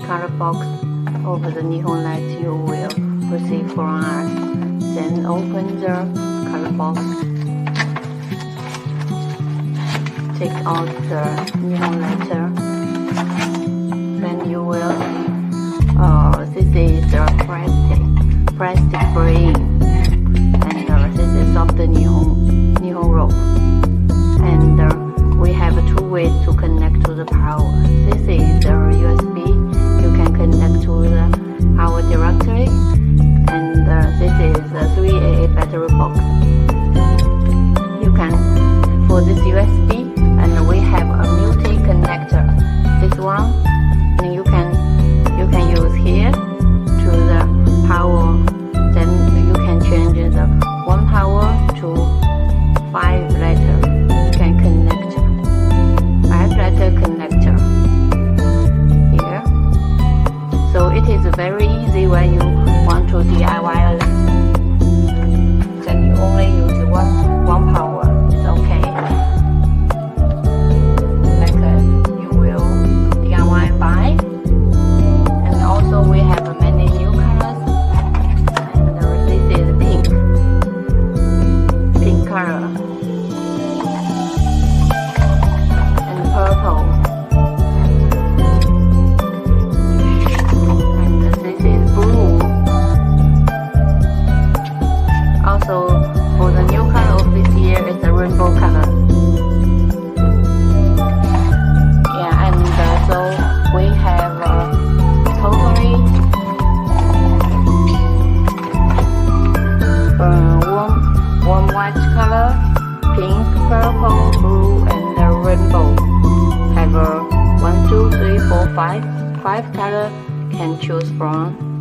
color box over the Nihon Light you will receive from us. Then open the color box. Take out the Nihon letter. Then you will see this is the plastic frame, and this is of the Nihon rope. And we have two ways to connect to the power. This is the USB. You can connect to the power directly, and this is the 3AA battery box. You can for this USB, and we have a multi connector. This one, and you can use here to the power. Then you can change the 1 power to 5 letter. You can connect 5 letter connector here. So it is very easy when you want to DIY it. Then you only use one power. It's okay. Like you will DIY buy. And also we have many new colors. And this is pink color. And purple. And this is blue. Also, for the new color of this year is the rainbow color. Yeah, and so we have totally warm white color, pink, purple, blue, and the rainbow. Have 1, 2, 3, 4, 5 color can choose from.